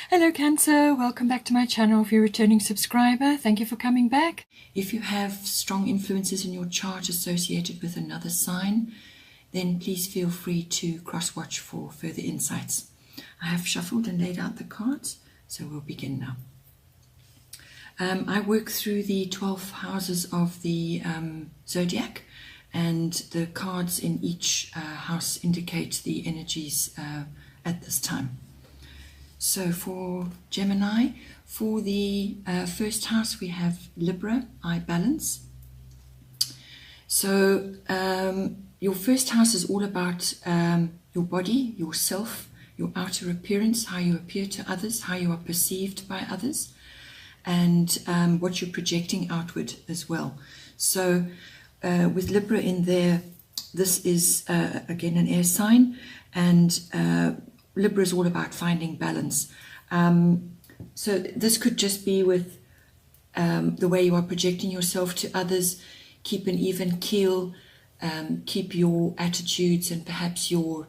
Hello Cancer, welcome back to my channel. If you're a returning subscriber, thank you for coming back. If you have strong influences in your chart associated with another sign, then please feel free to cross-watch for further insights. I have shuffled and laid out the cards, so we'll begin now. I work through the 12 houses of the zodiac, and the cards in each house indicate the energies at this time. So for Gemini, for the first house, we have Libra, I balance. So your first house is all about your body, yourself, your outer appearance, how you appear to others, how you are perceived by others, and what you're projecting outward as well. So with Libra in there, this is again an air sign, and Libra is all about finding balance. So this could just be with the way you are projecting yourself to others. Keep an even keel, keep your attitudes and perhaps your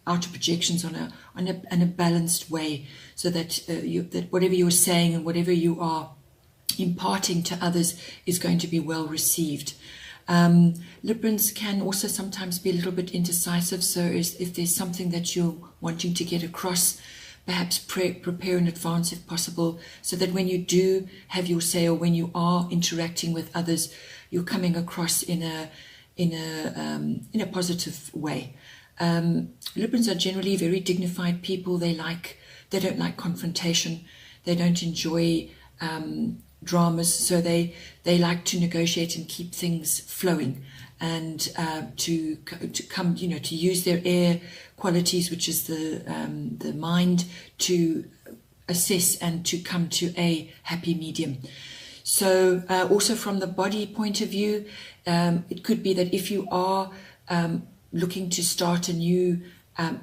outer projections on a balanced way, so that that whatever you're saying and whatever you are imparting to others is going to be well received. Librans can also sometimes be a little bit indecisive, so if there's something that you're wanting to get across, perhaps prepare in advance if possible, so that when you do have your say, or when you are interacting with others, you're coming across in a positive way. Librans are generally very dignified people. They don't like confrontation. They don't enjoy dramas, so they like to negotiate and keep things flowing, and to come, to use their air qualities, which is the mind, to assess and to come to a happy medium. So also from the body point of view, it could be that if you are looking to start a new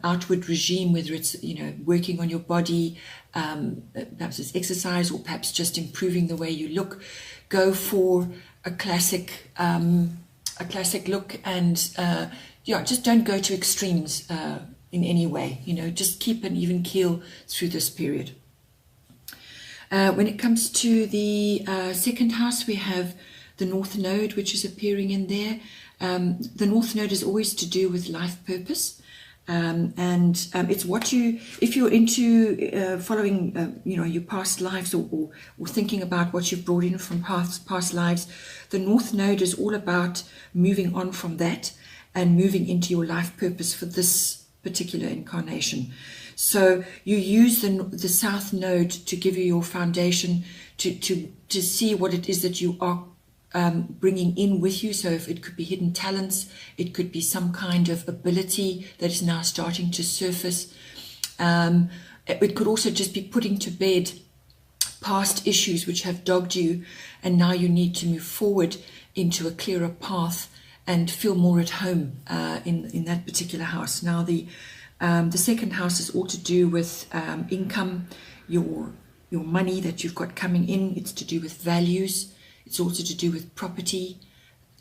outward regime, whether it's working on your body, perhaps it's exercise, or perhaps just improving the way you look, go for a classic look, and just don't go to extremes in any way. Just keep an even keel through this period. When it comes to the second house, we have the North Node, which is appearing in there. The North Node is always to do with life purpose. And it's what if you're into following, your past lives, or thinking about what you've brought in from past lives, the North Node is all about moving on from that and moving into your life purpose for this particular incarnation. So you use the South Node to give you your foundation, to see what it is that you are bringing in with you. So if it could be hidden talents, it could be some kind of ability that is now starting to surface. It could also just be putting to bed past issues which have dogged you, and now you need to move forward into a clearer path and feel more at home in that particular house. Now the second house is all to do with income, your money that you've got coming in. It's to do with values. It's also to do with property,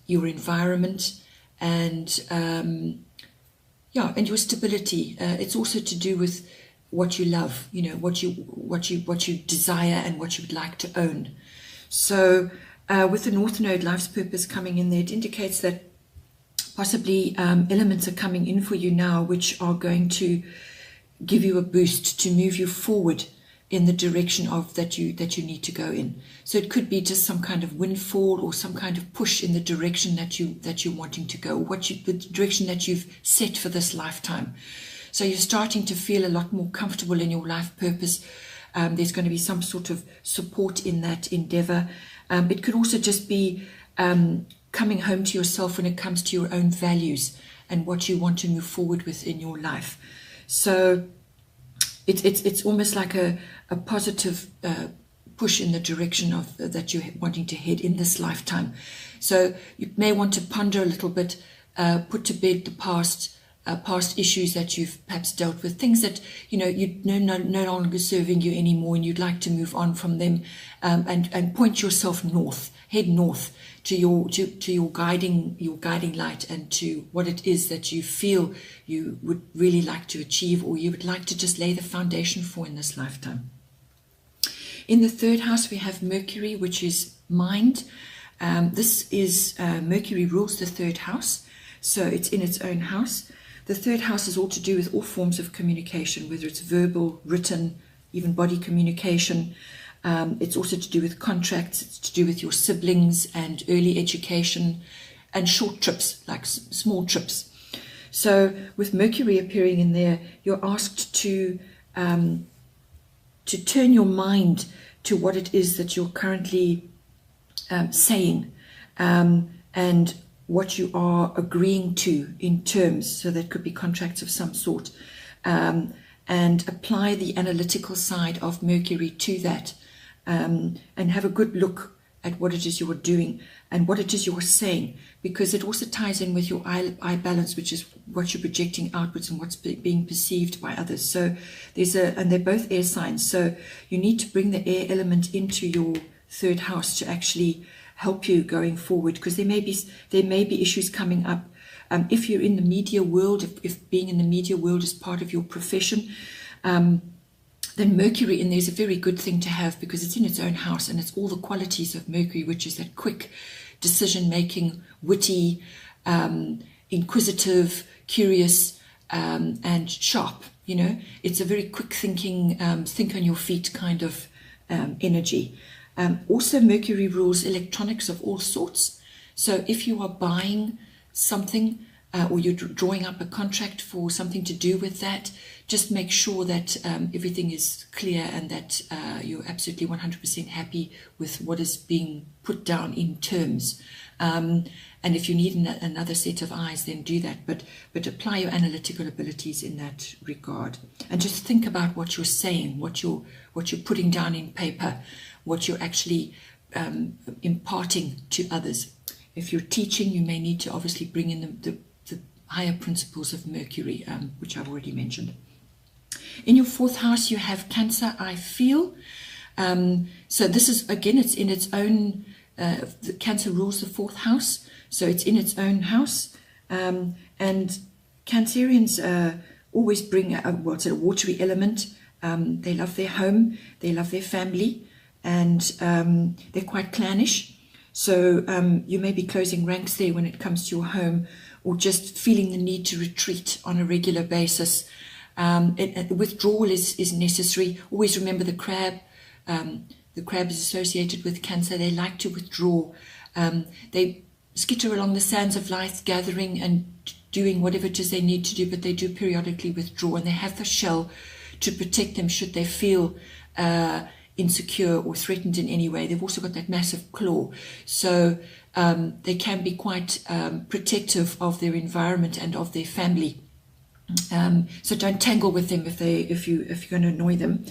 your environment, and and your stability. It's also to do with what you love, what you desire and what you would like to own. So with the North Node, life's purpose coming in there, it indicates that possibly elements are coming in for you now which are going to give you a boost to move you forward in the direction of that you need to go in. So it could be just some kind of windfall, or some kind of push in the direction that you're wanting to go, the direction that you've set for this lifetime. So you're starting to feel a lot more comfortable in your life purpose. There's going to be some sort of support in that endeavor. It could also just be coming home to yourself when it comes to your own values and what you want to move forward with in your life. So it's almost like a positive push in the direction of that you're wanting to head in this lifetime. So you may want to ponder a little bit, put to bed the past, past issues that you've perhaps dealt with, things that you no longer serving you anymore, and you'd like to move on from them, and point yourself north, head north to your guiding light, and to what it is that you feel you would really like to achieve, or you would like to just lay the foundation for in this lifetime. In the third house, we have Mercury, which is mind. This is Mercury rules the third house, so it's in its own house. The third house is all to do with all forms of communication, whether it's verbal, written, even body communication. It's also to do with contracts. It's to do with your siblings and early education and short trips, like small trips. So with Mercury appearing in there, you're asked to turn your mind to what it is that you're currently saying, and what you are agreeing to in terms. So that could be contracts of some sort, and apply the analytical side of Mercury to that, and have a good look at what it is you're doing and what it is you're saying, because it also ties in with your eye balance, which is what you're projecting outwards and what's being perceived by others. So and they're both air signs, so you need to bring the air element into your third house to actually help you going forward, because there may be issues coming up. If you're in the media world, if being in the media world is part of your profession, then Mercury in there is a very good thing to have, because it's in its own house, and it's all the qualities of Mercury, which is that quick decision making, witty, inquisitive, curious, and sharp. It's a very quick thinking, think on your feet kind of energy. Also, Mercury rules electronics of all sorts. So if you are buying something, or you're drawing up a contract for something to do with that, just make sure that everything is clear, and that you're absolutely 100% happy with what is being put down in terms. And if you need another set of eyes, then do that. But apply your analytical abilities in that regard, and just think about what you're saying, what you're putting down in paper, what you're actually imparting to others. If you're teaching, you may need to obviously bring in the higher principles of Mercury, which I've already mentioned. In your fourth house, you have Cancer, I feel. So this is, again, it's in its own, the Cancer rules the fourth house, so it's in its own house. And Cancerians always bring a watery element. They love their home, they love their family, and they're quite clannish. So you may be closing ranks there when it comes to your home, or just feeling the need to retreat on a regular basis. Withdrawal is necessary. Always remember the crab. The crab is associated with Cancer. They like to withdraw. They skitter along the sands of life, gathering and doing whatever it is they need to do, but they do periodically withdraw, and they have the shell to protect them should they feel insecure or threatened in any way. They've also got that massive claw, so they can be quite protective of their environment and of their family. So don't tangle with them if you're going to annoy them.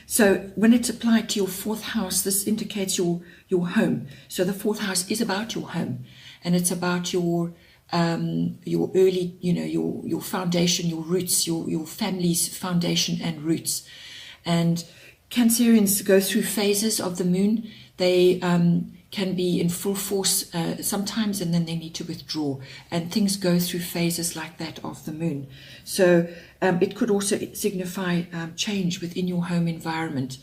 So when it's applied to your fourth house, this indicates your home. So the fourth house is about your home, and it's about your early, your foundation, your roots, your family's foundation and roots. And Cancerians go through phases of the moon. They can be in full force sometimes, and then they need to withdraw. And things go through phases like that of the moon. So it could also signify change within your home environment.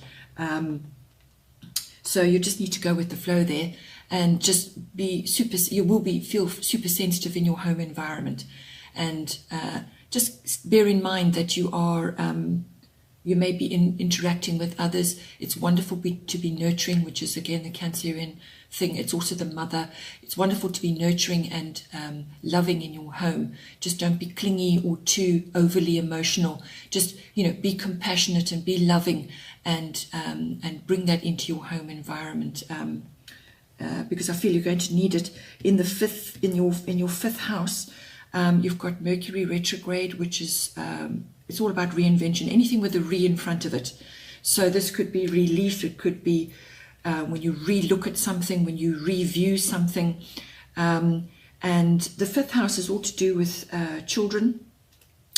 So you just need to go with the flow there, and just be feel super sensitive in your home environment. And just bear in mind that you are you may be interacting with others. It's wonderful to be nurturing, which is again the Cancerian thing. It's also the mother. It's wonderful to be nurturing and loving in your home. Just don't be clingy or too overly emotional. Just be compassionate and be loving, and bring that into your home environment. Because I feel you're going to need it. In your fifth house, you've got Mercury retrograde, which is it's all about reinvention, anything with a re in front of it. So this could be relief, it could be when you re-look at something, when you review something. And the fifth house is all to do with children.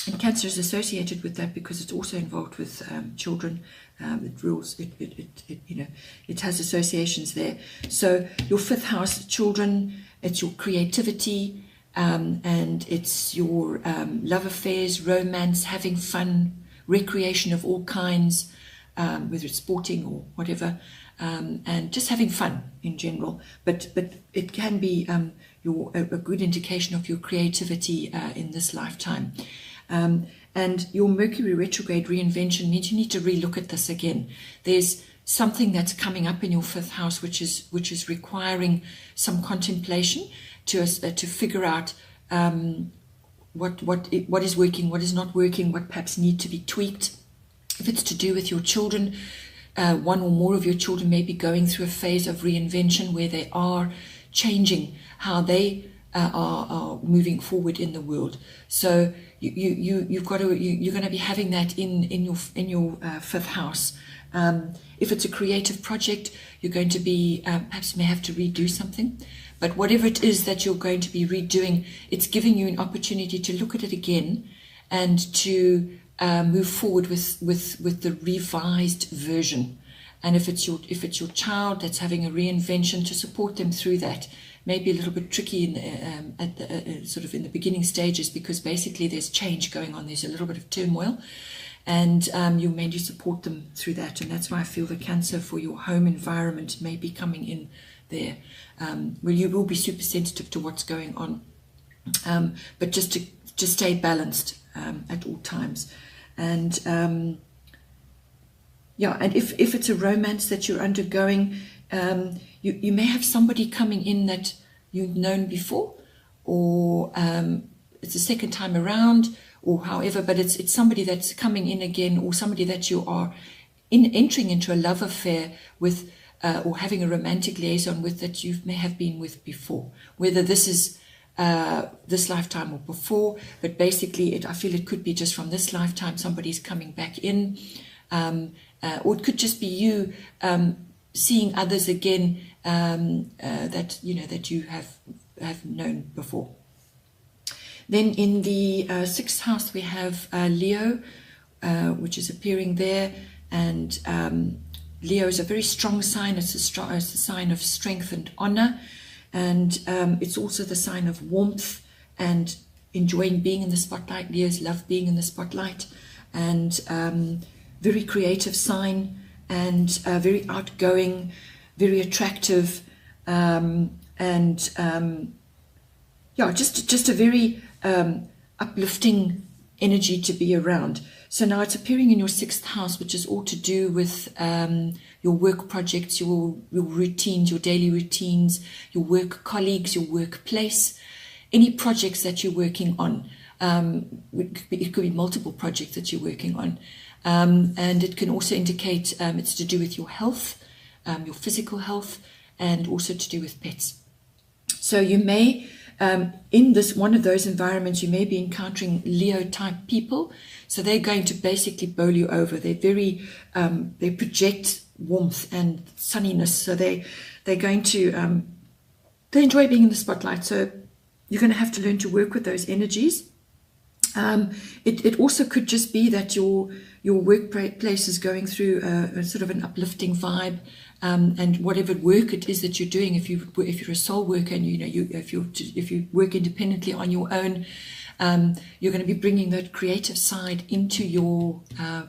And Cancer is associated with that because it's also involved with children. It rules, it has associations there. So your fifth house, children, it's your creativity, and it's your love affairs, romance, having fun, recreation of all kinds, whether it's sporting or whatever, and just having fun in general. But it can be a good indication of your creativity in this lifetime. And your Mercury retrograde reinvention means you need to relook at this again. There's something that's coming up in your fifth house which is requiring some contemplation to figure out what is working, what is not working, what perhaps need to be tweaked. If it's to do with your children, one or more of your children may be going through a phase of reinvention where they are changing how they are moving forward in the world. So you're going to be having that in your fifth house. If it's a creative project, you're going to be perhaps may have to redo something. But whatever it is that you're going to be redoing, it's giving you an opportunity to look at it again and to move forward with the revised version. And if it's your child that's having a reinvention, to support them through that. Maybe a little bit tricky sort of in the beginning stages, because basically there's change going on. There's a little bit of turmoil, and you may need to support them through that. And that's why I feel the Cancer for your home environment may be coming in there. Well, you will be super sensitive to what's going on, but just stay balanced at all times. And yeah, and if it's a romance that you're undergoing, you may have somebody coming in that you've known before, or it's the second time around, or however, but it's somebody that's coming in again, or somebody that you are entering into a love affair with, or having a romantic liaison with, that you may have been with before, whether this is this lifetime or before. But basically I feel it could be just from this lifetime somebody's coming back in, or it could just be you seeing others again that you have known before. Then in the sixth house we have Leo, which is appearing there, and Leo is a very strong sign. It's a sign of strength and honor, and it's also the sign of warmth and enjoying being in the spotlight. Leos love being in the spotlight, and very creative sign, and very outgoing, very attractive, and yeah, just a very uplifting energy to be around. So now it's appearing in your sixth house, which is all to do with your work projects, your routines, your daily routines, your work colleagues, your workplace, any projects that you're working on. It could be multiple projects that you're working on. And it can also indicate it's to do with your health, your physical health, and also to do with pets. So you may, in this one of those environments, you may be encountering Leo type people. So they're going to basically bowl you over. They're very, they project warmth and sunniness. So they're going to, they enjoy being in the spotlight. So you're going to have to learn to work with those energies. It also could just be that your workplace is going through a sort of an uplifting vibe, and whatever work it is that you're doing, if you're a soul worker and if you work independently on your own, you're going to be bringing that creative side into your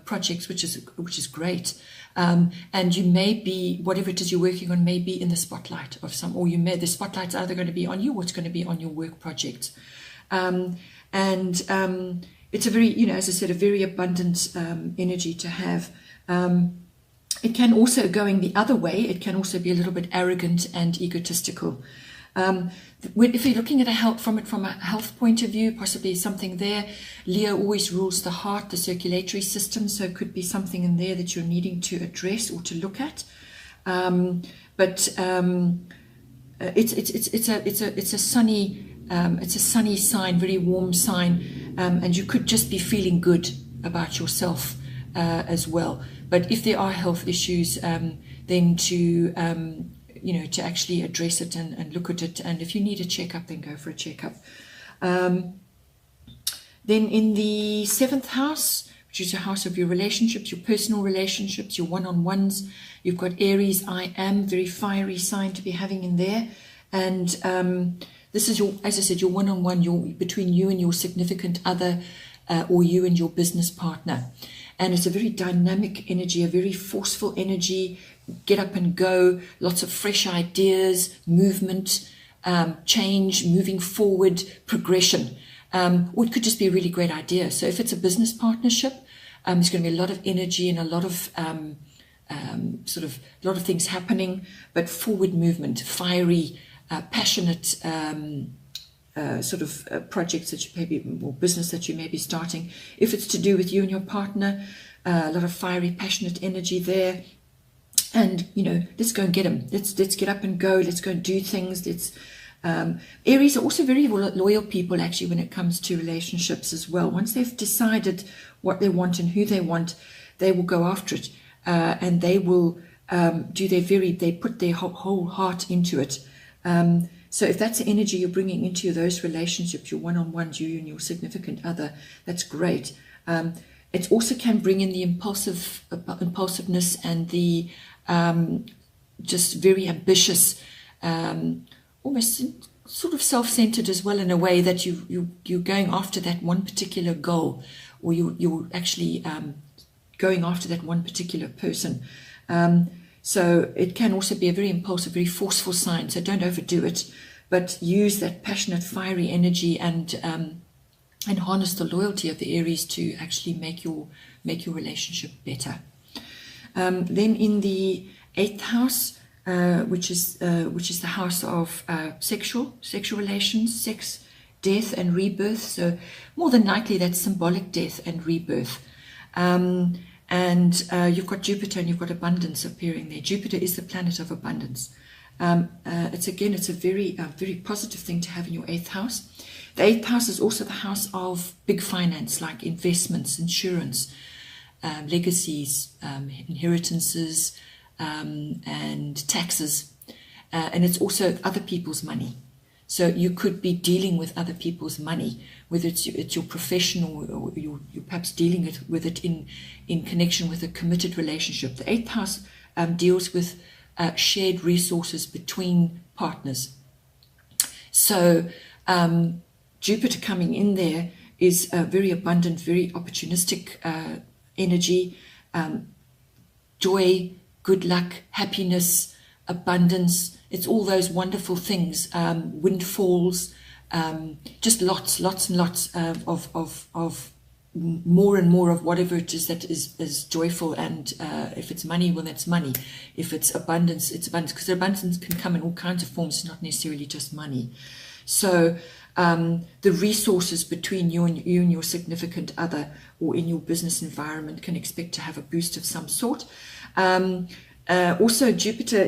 projects, which is great. And you may be, whatever it is you're working on, may be in the spotlight of some, or the spotlight's either going to be on you or it's going to be on your work projects. And it's a very, as I said, a very abundant energy to have. It can also, going the other way, it can also be a little bit arrogant and egotistical. If you're looking at from a health point of view, possibly something there. Leo always rules the heart, the circulatory system, so it could be something in there that you're needing to address or to look at. But it's a sunny sign, very warm sign, and you could just be feeling good about yourself as well. But if there are health issues, then to you know, to actually address it and look at it. And if you need a checkup, then go for a checkup. Then in the 7th house, which is your house of your relationships, your personal relationships, your one-on-ones, you've got Aries, I am, very fiery sign to be having in there. And this is your, as I said, your one-on-one, your between you and your significant other, or you and your business partner. And it's a very dynamic energy, a very forceful energy, get up and go, lots of fresh ideas, movement, change, moving forward, progression. Or it could just be a really great idea. So if it's a business partnership, there's going to be a lot of energy and a lot of a lot of things happening, but forward movement, fiery, passionate projects that you maybe, or business that you may be starting. If it's to do with you and your partner, a lot of fiery, passionate energy there. And, you know, let's go and get them. Let's get up and go. Let's go and do things. Aries are also very loyal people, actually, when it comes to relationships as well. Once they've decided what they want and who they want, they will go after it, and they will they put their whole heart into it. So if that's the energy you're bringing into those relationships, your one-on-ones, you and your significant other, that's great. It also can bring in the impulsiveness and the just very ambitious, almost sort of self-centered as well, in a way that you're going after that one particular goal, or you're actually going after that one particular person. So it can also be a very impulsive, very forceful sign. So don't overdo it, but use that passionate, fiery energy and harness the loyalty of the Aries to actually make your relationship better. Then in the 8th house, which is the house of sexual relations, sex, death, and rebirth. So more than likely that's symbolic death and rebirth. And you've got Jupiter and you've got abundance appearing there. Jupiter is the planet of abundance. It's a very positive thing to have in your 8th house. The 8th house is also the house of big finance, like investments, insurance, legacies, inheritances, and taxes. And it's also other people's money. So you could be dealing with other people's money, whether it's your profession or you're perhaps dealing with it in connection with a committed relationship. The 8th house deals with shared resources between partners. So Jupiter coming in there is a very abundant, very opportunistic energy, joy, good luck, happiness, abundance. It's all those wonderful things, windfalls, just lots and lots of more and more of whatever it is that is joyful. And if it's money, well, that's money. If it's abundance, it's abundance, because abundance can come in all kinds of forms, not necessarily just money. So the resources between you and your significant other, or in your business environment, can expect to have a boost of some sort. Also, Jupiter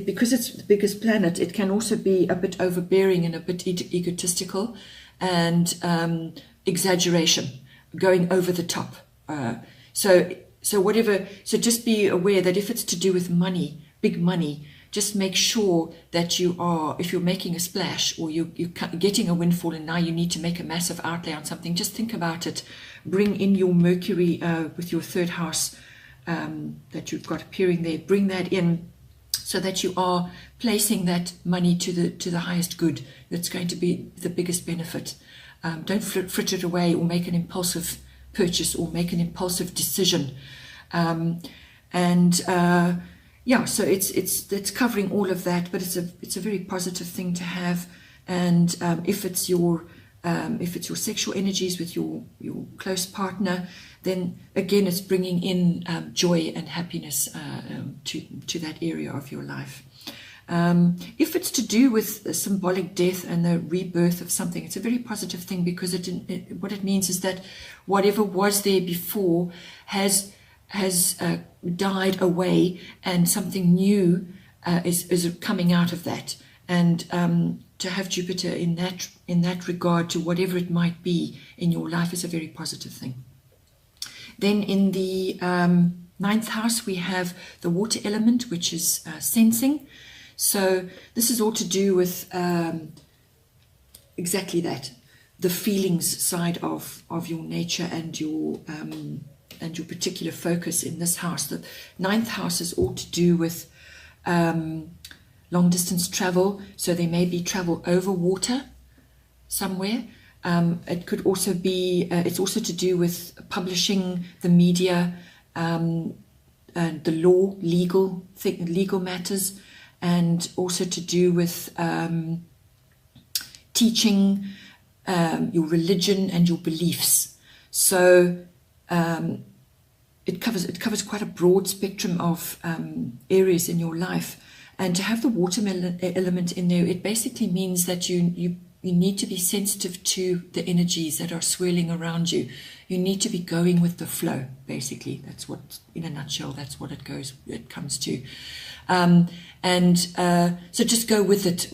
because it's the biggest planet, it can also be a bit overbearing and a bit egotistical, and exaggeration, going over the top. So just be aware that if it's to do with money, big money, just make sure that if you're making a splash, or you're getting a windfall and now you need to make a massive outlay on something, just think about it. Bring in your Mercury with your 3rd house that you've got appearing there. Bring that in so that you are placing that money to the highest good. That's going to be the biggest benefit. Don't frit it away, or make an impulsive purchase, or make an impulsive decision. So it's covering all of that, but it's a very positive thing to have. And if it's your sexual energies with your close partner, then again it's bringing in joy and happiness to that area of your life. If it's to do with symbolic death and the rebirth of something, it's a very positive thing, because what it means is that whatever was there before has died away, and something new is coming out of that. And to have Jupiter in that regard to whatever it might be in your life is a very positive thing. Then in the 9th house we have the water element, which is sensing. So this is all to do with exactly that, the feelings side of your nature and your particular focus in this house. The ninth house is all to do with long distance travel. So there may be travel over water somewhere. It could also be, it's also to do with publishing, the media, and the law, legal matters, and also to do with teaching, your religion and your beliefs. So it covers quite a broad spectrum of areas in your life. And to have the watermelon element in there, it basically means that you need to be sensitive to the energies that are swirling around you. You need to be going with the flow, basically. That's what, in a nutshell, that's what it comes to. So just go with it,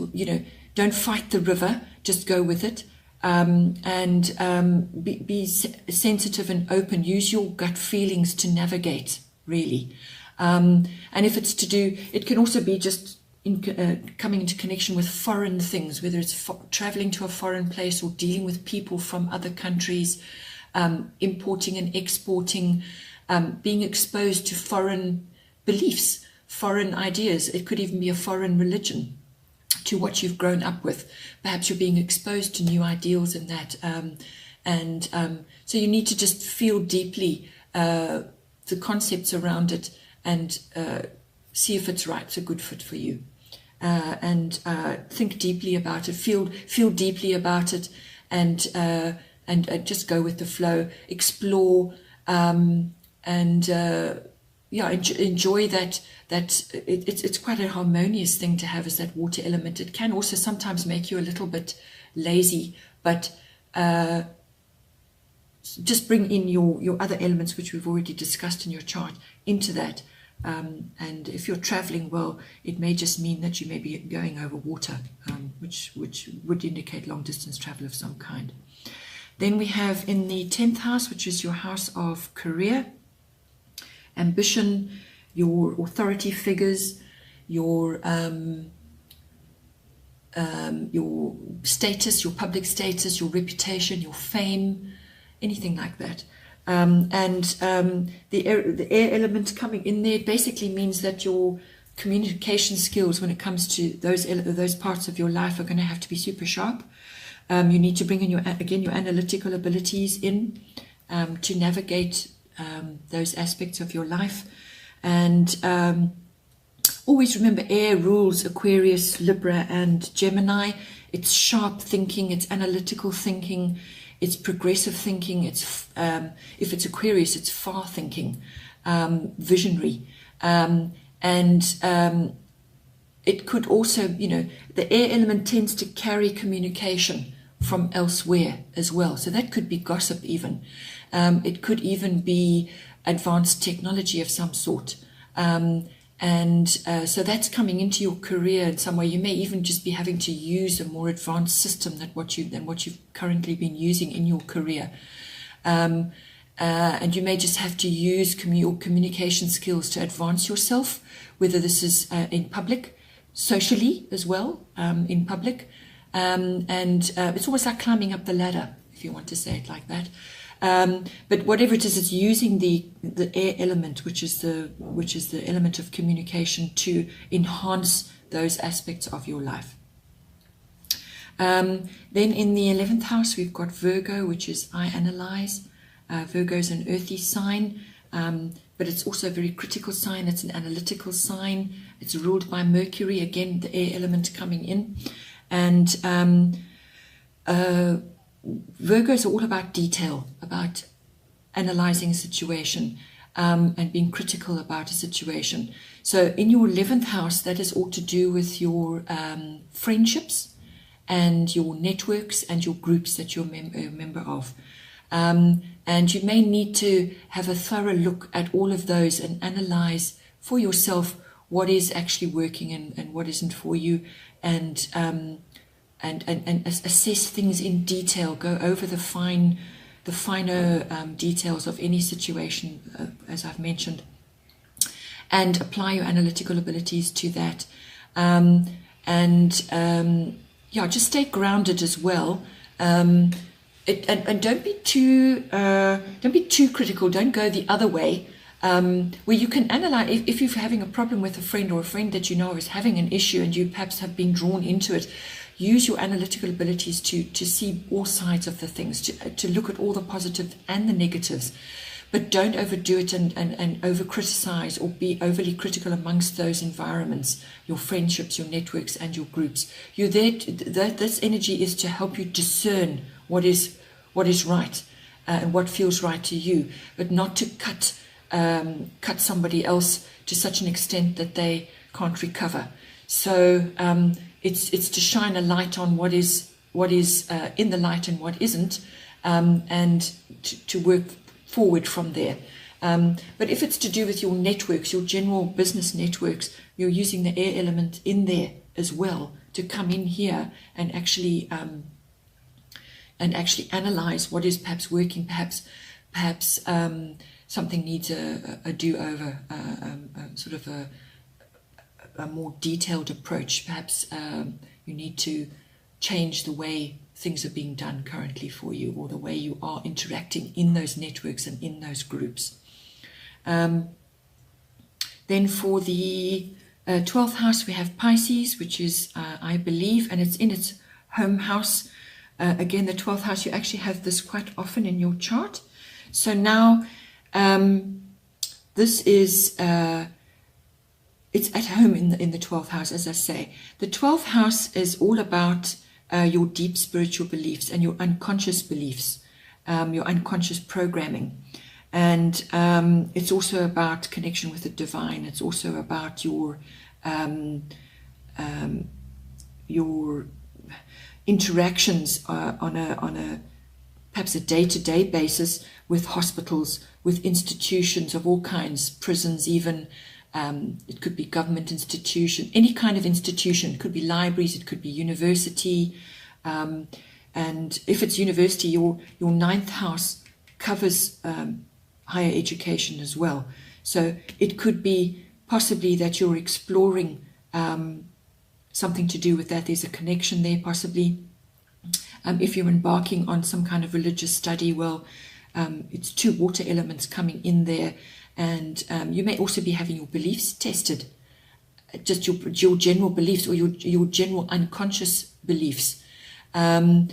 don't fight the river, just go with it. Be sensitive and open. Use your gut feelings to navigate, really. And if it's to do, it can also be just coming into connection with foreign things, whether it's traveling to a foreign place or dealing with people from other countries, importing and exporting, being exposed to foreign beliefs, foreign ideas. It could even be a foreign religion to what you've grown up with. Perhaps you're being exposed to new ideals in that. So you need to just feel deeply the concepts around it and see if it's right, it's a good fit for you. Think deeply about it, feel deeply about it, and just go with the flow, explore, enjoy that. It's quite a harmonious thing to have, is that water element. It can also sometimes make you a little bit lazy, but just bring in your other elements, which we've already discussed in your chart, into that. And if you're traveling, well, it may just mean that you may be going over water, which would indicate long distance travel of some kind. Then we have in the 10th house, which is your house of career, ambition, your authority figures, your status, your public status, your reputation, your fame, anything like that. The air element coming in there basically means that your communication skills, when it comes to those parts of your life, are going to have to be super sharp. You need to bring in your analytical abilities in to navigate those aspects of your life. And always remember, air rules Aquarius, Libra, and Gemini. It's sharp thinking, it's analytical thinking, it's progressive thinking. It's if it's Aquarius, it's far thinking, visionary, it could also, the air element tends to carry communication from elsewhere as well. So that could be gossip even. It could even be advanced technology of some sort. So that's coming into your career in some way. You may even just be having to use a more advanced system than what you've currently been using in your career. And you may just have to use your communication skills to advance yourself, whether this is in public, socially as well, in public. It's almost like climbing up the ladder, if you want to say it like that. But whatever it is, it's using the air element, which is the element of communication, to enhance those aspects of your life. Then in the 11th house, we've got Virgo, which is I analyze. Virgo is an earthy sign, but it's also a very critical sign. It's an analytical sign. It's ruled by Mercury, again, the air element coming in. And Virgos are all about detail, about analyzing a situation, and being critical about a situation. So in your 11th house, that is all to do with your friendships and your networks and your groups that you're a member of. And you may need to have a thorough look at all of those and analyze for yourself what is actually working and what isn't for you, and assess things in detail. Go over the finer details of any situation, as I've mentioned, and apply your analytical abilities to that. Yeah, just stay grounded as well. And don't be too critical. Don't go the other way. Where you can analyze, if you're having a problem with a friend, or a friend that you know is having an issue and you perhaps have been drawn into it, use your analytical abilities to see all sides of the things, to look at all the positives and the negatives. But don't overdo it and over criticize or be overly critical amongst those environments, your friendships, your networks, and your groups. You're there. This energy is to help you discern what is right and what feels right to you, but not to cut somebody else to such an extent that they can't recover. So it's to shine a light on what is in the light and what isn't, and to work forward from there. But if it's to do with your networks, your general business networks, you're using the air element in there as well to come in here and actually analyze what is perhaps working, perhaps something needs a do-over, sort of a more detailed approach. Perhaps you need to change the way things are being done currently for you, or the way you are interacting in those networks and in those groups. Then for the 12th house, we have Pisces, which is, I believe, and it's in its home house. Again, the 12th house, you actually have this quite often in your chart. So now, this is, it's at home in the 12th house, as I say. The 12th house is all about your deep spiritual beliefs and your unconscious beliefs, your unconscious programming. And it's also about connection with the divine. It's also about your interactions on a perhaps a day-to-day basis with hospitals, with institutions of all kinds, prisons even. It could be government institution, any kind of institution. It could be libraries, it could be university. And if it's university, your 9th house covers higher education as well. So it could be possibly that you're exploring something to do with that. There's a connection there possibly. If you're embarking on some kind of religious study, well, it's 2 water elements coming in there. And you may also be having your beliefs tested, just your general beliefs, or your general unconscious beliefs. And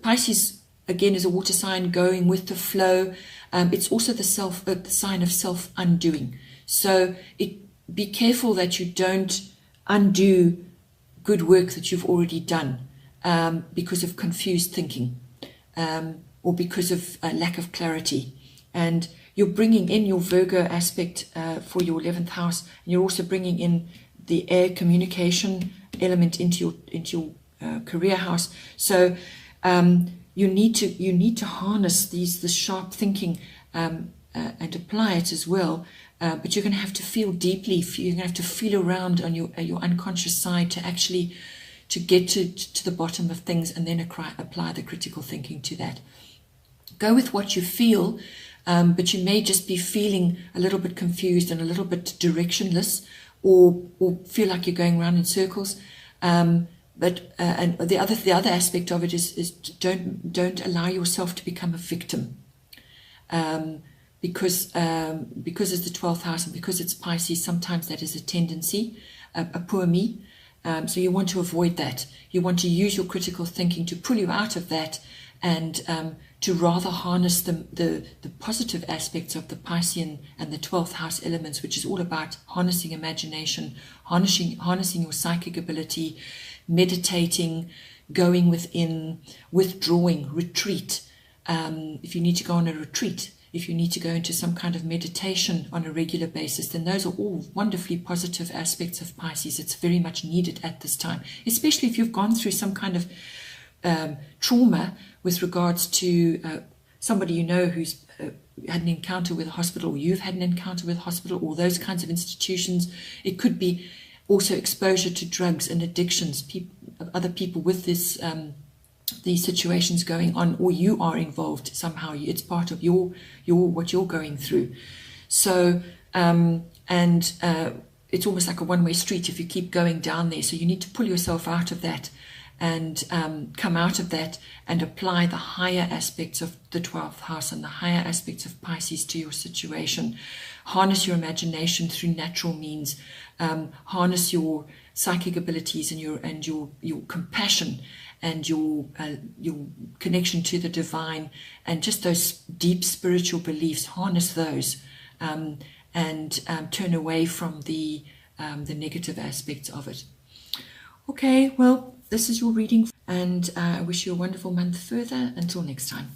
Pisces, again, is a water sign going with the flow. It's also the sign of self-undoing. So be careful that you don't undo good work that you've already done because of confused thinking or because of lack of clarity. And you're bringing in your Virgo aspect for your 11th house, and you're also bringing in the air communication element into your career house. So you need to harness this sharp thinking and apply it as well. But you're going to have to feel deeply. You're going to have to feel around on your unconscious side to actually get to the bottom of things, and then apply the critical thinking to that. Go with what you feel. But you may just be feeling a little bit confused and a little bit directionless, or feel like you're going around in circles. But and the other aspect of it is don't allow yourself to become a victim, because it's the 12th house and because it's Pisces. Sometimes that is a tendency, a poor me. So you want to avoid that. You want to use your critical thinking to pull you out of that, and to rather harness the positive aspects of the Piscean and the 12th house elements, which is all about harnessing imagination, harnessing your psychic ability, meditating, going within, withdrawing, retreat. If you need to go on a retreat, if you need to go into some kind of meditation on a regular basis, then those are all wonderfully positive aspects of Pisces. It's very much needed at this time, especially if you've gone through some kind of trauma with regards to somebody you know who's had an encounter with a hospital, or you've had an encounter with a hospital, or those kinds of institutions. It could be also exposure to drugs and addictions, other people with this these situations going on, or you are involved somehow. It's part of your what you're going through. So it's almost like a one-way street if you keep going down there. So you need to pull yourself out of that and come out of that and apply the higher aspects of the 12th house and the higher aspects of Pisces to your situation. Harness your imagination through natural means. Harness your psychic abilities and your compassion and your connection to the divine, and just those deep spiritual beliefs. Harness those, and turn away from the negative aspects of it. Okay, well, this is your reading, and I wish you a wonderful month further. Until next time.